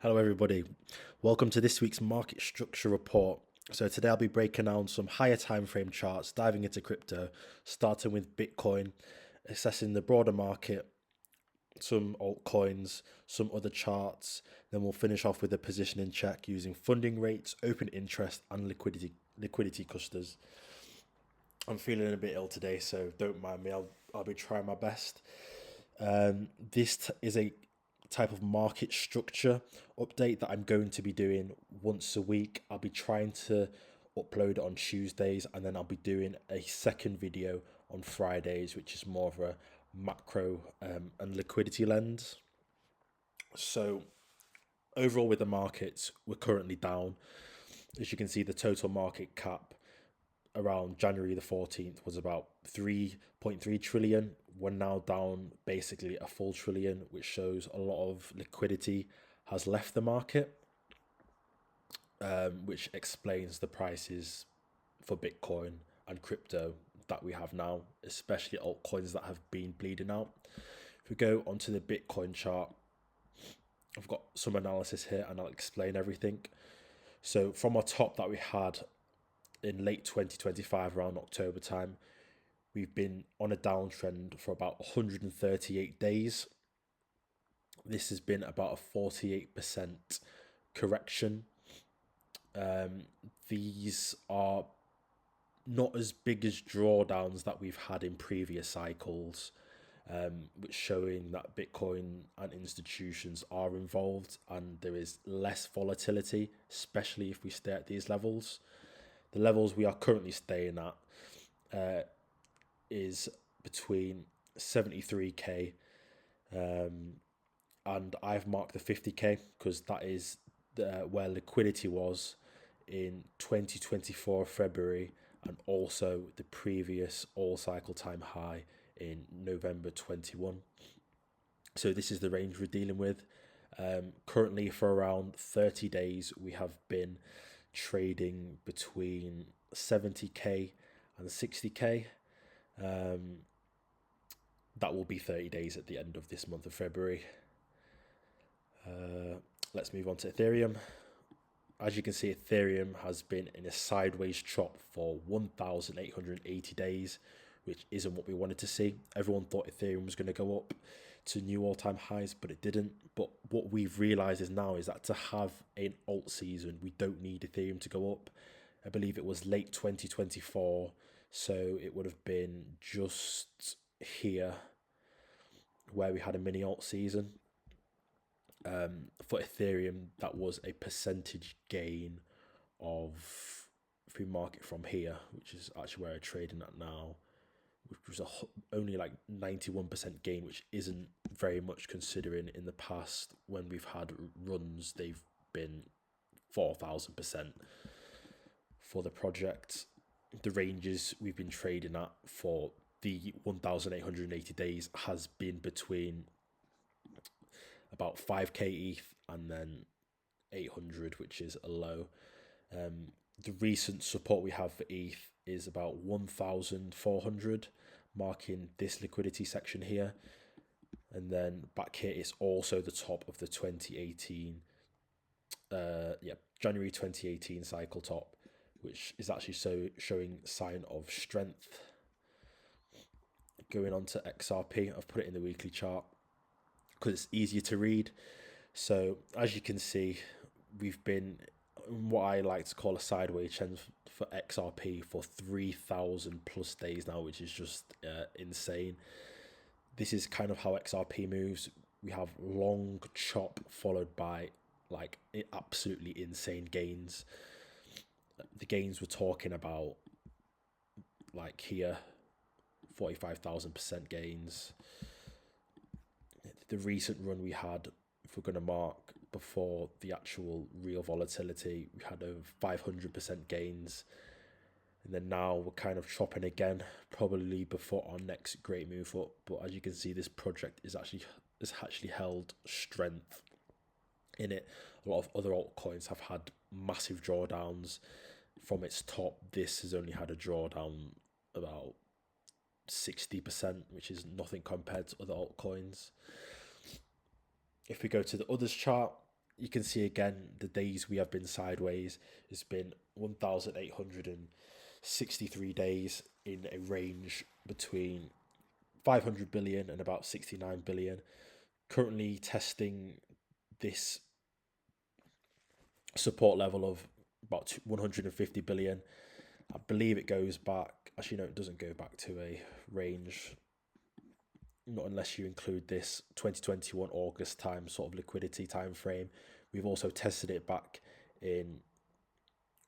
Hello, everybody. Welcome to this week's market structure report. So, today I'll be breaking down some higher time frame charts, diving into crypto, starting with Bitcoin, assessing the broader market, some altcoins, some other charts. Then we'll finish off with a positioning check using funding rates, open interest, and liquidity clusters. I'm feeling a bit ill today, so don't mind me. I'll be trying my best. This is a type of market structure update that I'm going to be doing once a week. I'll be trying to upload it on Tuesdays, and then I'll be doing a second video on Fridays, which is more of a macro and liquidity lens. So, overall, with the markets, we're currently down. As you can see, the total market cap around January the 14th was about 3.3 trillion. We're now down basically a full trillion, which shows a lot of liquidity has left the market, which explains the prices for Bitcoin and crypto that we have now, especially altcoins that have been bleeding out. If we go onto the Bitcoin chart, I've got some analysis here and I'll explain everything. So, from our top that we had in late 2025, around October time, we've been on a downtrend for about 138 days. This has been about a 48% correction. These are not as big as drawdowns that we've had in previous cycles, which showing that Bitcoin and institutions are involved and there is less volatility, especially if we stay at these levels. The levels we are currently staying at is between 73k, and I've marked the 50k because that is where liquidity was in 2024 February, and also the previous all cycle time high in November 21. So this is the range we're dealing with. Currently, for around 30 days, we have been trading between 70k and 60k. That will be 30 days at the end of this month of February. Let's move on to Ethereum. As you can see, Ethereum has been in a sideways chop for 1,880 days, which isn't what we wanted to see. Everyone thought Ethereum was going to go up to new all-time highs, but it didn't. But what we've realized is now is that to have an alt season, we don't need Ethereum to go up. I believe it was late 2024, so it would have been just here where we had a mini alt season. For Ethereum, that was a percentage gain of, if we mark it from here, which is actually where I'm trading at now, which was only like 91% gain, which isn't very much considering in the past when we've had runs, they've been 4,000% for the project. The ranges we've been trading at for the 1,880 days has been between about 5k ETH and then 800, which is a low. The recent support we have for ETH is about 1,400, marking this liquidity section here. And then back here is also the top of the 2018, January 2018 cycle top, which is actually showing sign of strength. Going on to XRP, I've put it in the weekly chart because it's easier to read. So as you can see, we've been what I like to call a sideways trend for XRP for 3,000 plus days now, which is just insane. This is kind of how XRP moves. We have long chop followed by like absolutely insane gains. The gains we're talking about, like here, 45,000% gains. The recent run we had, if we're going to mark before the actual real volatility, we had over 500% gains. And then now we're kind of chopping again, probably before our next great move up. But as you can see, this project has actually held strength in it. A lot of other altcoins have had massive drawdowns from its top. This has only had a drawdown about 60%, which is nothing compared to other altcoins. If we go to the others chart, you can see again the days we have been sideways. It's been 1,863 days in a range between 500 billion and about 69 billion. Currently testing this support level of about 150 billion. I believe it goes back. Actually, no, it doesn't go back to a range. Not unless you include this 2021 August time sort of liquidity time frame. We've also tested it back in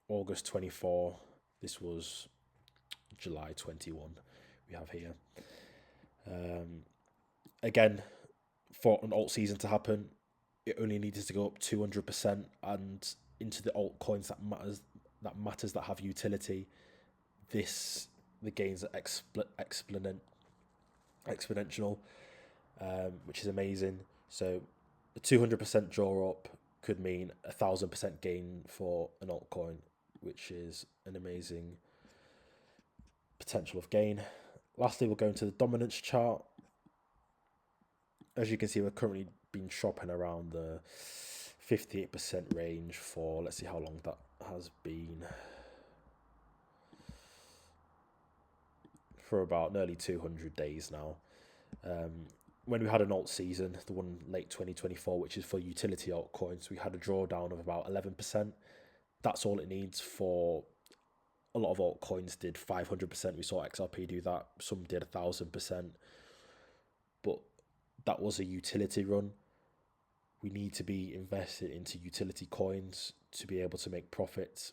August 24. This was July 21. We have here. Again, for an alt season to happen, it only needed to go up 200%, and into the altcoins that have utility, the gains are exponential, which is amazing. So a 200% draw up could mean 1,000% gain for an altcoin, which is an amazing potential of gain. Lastly, we'll go into the dominance chart. As you can see, we're currently been shopping around the 58% range for, let's see how long that has been, for about nearly 200 days now. When we had an alt season, the one late 2024, which is for utility altcoins, we had a drawdown of about 11%. That's all it needs for a lot of altcoins did 500%. We saw XRP do that. Some did 1,000%. But that was a utility run. We need to be invested into utility coins to be able to make profits.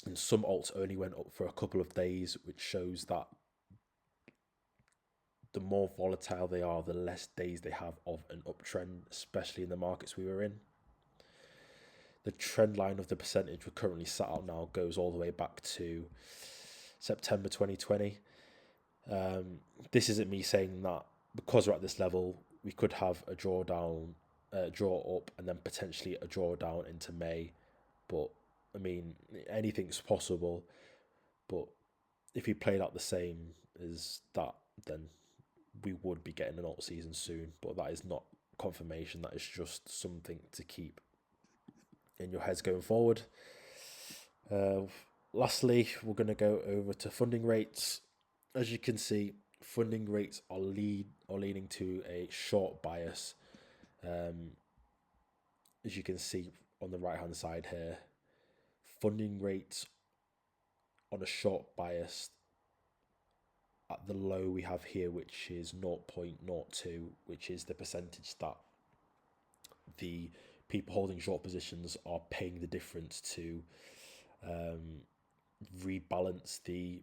And some alts only went up for a couple of days, which shows that the more volatile they are, the less days they have of an uptrend, especially in the markets we were in. The trend line of the percentage we're currently sat out now goes all the way back to September 2020. This isn't me saying that because we're at this level, we could have a drawdown, draw up, and then potentially a drawdown into May. But I mean, anything's possible. But if we played out the same as that, then we would be getting an alt season soon. But that is not confirmation. That is just something to keep in your heads going forward. Lastly, we're going to go over to funding rates. As you can see, funding rates are leaning to a short bias. As you can see on the right hand side here, funding rates on a short bias at the low we have here, which is 0.02, which is the percentage that the people holding short positions are paying the difference to rebalance the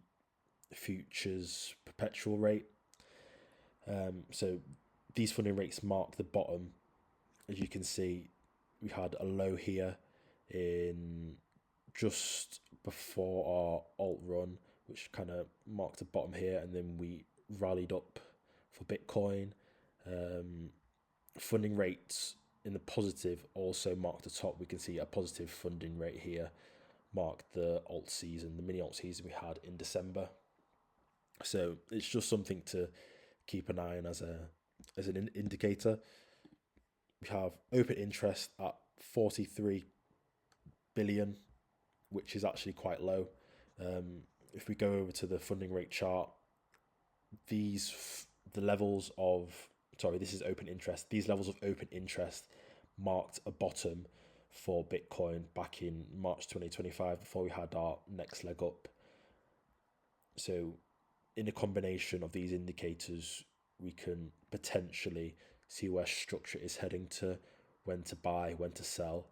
futures perpetual rate. So these funding rates mark the bottom. As you can see, we had a low here in just before our alt run, which kind of marked the bottom here, and then we rallied up for Bitcoin. Funding rates in the positive also marked the top. We can see a positive funding rate here marked the alt season, the mini alt season we had in December. So it's just something to keep an eye on as an indicator. We have open interest at 43 billion, which is actually quite low. If we go over to the funding rate chart, this is open interest. These levels of open interest marked a bottom for Bitcoin back in March 2025 before we had our next leg up. So in a combination of these indicators, we can potentially see where structure is heading to, when to buy, when to sell.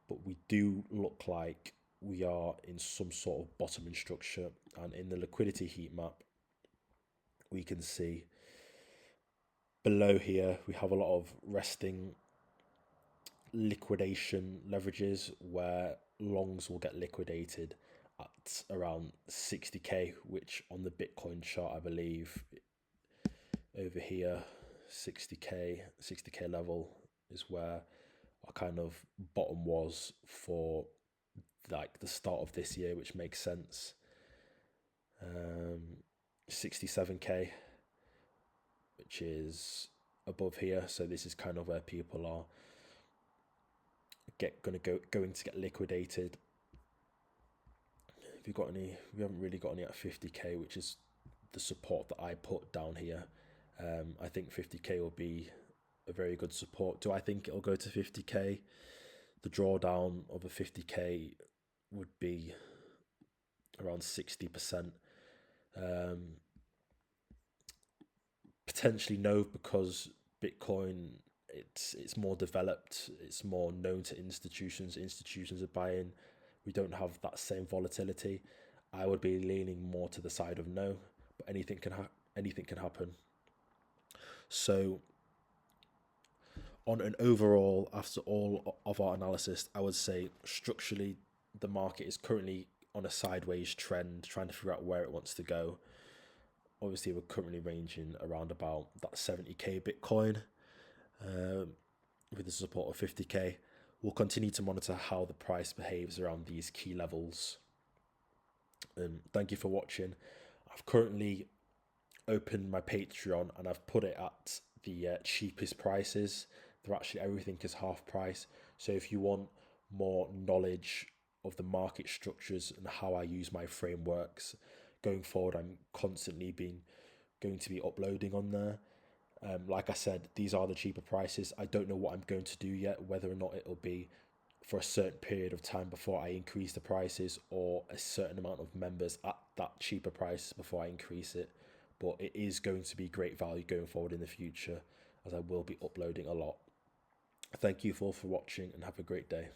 But we do look like we are in some sort of bottoming structure. And in the liquidity heat map, we can see below here, we have a lot of resting liquidation leverages where longs will get liquidated at around 60k, which on the Bitcoin chart, I believe over here, 60k level is where our kind of bottom was for like the start of this year, which makes sense. 67k, which is above here. So this is kind of where people are going to get liquidated. If you got any, we haven't really got any at 50k, which is the support that I put down here. I think 50k will be a very good support. Do I think it'll go to 50k? The drawdown of a 50k would be around 60%. Potentially no, because Bitcoin, it's more developed, it's more known to institutions. Institutions are buying. We don't have that same volatility. I would be leaning more to the side of no, but anything can happen. So on an overall, after all of our analysis, I would say structurally the market is currently on a sideways trend, trying to figure out where it wants to go. Obviously, we're currently ranging around about that 70k Bitcoin, with the support of 50k. We'll continue to monitor how the price behaves around these key levels. Thank you for watching. I've currently opened my Patreon and I've put it at the cheapest prices. They're actually, everything is half price. So if you want more knowledge of the market structures and how I use my frameworks going forward, I'm constantly going to be uploading on there. Like I said, these are the cheaper prices. I don't know what I'm going to do yet, whether or not it'll be for a certain period of time before I increase the prices, or a certain amount of members at that cheaper price before I increase it. But it is going to be great value going forward in the future, as I will be uploading a lot. Thank you all for watching and have a great day.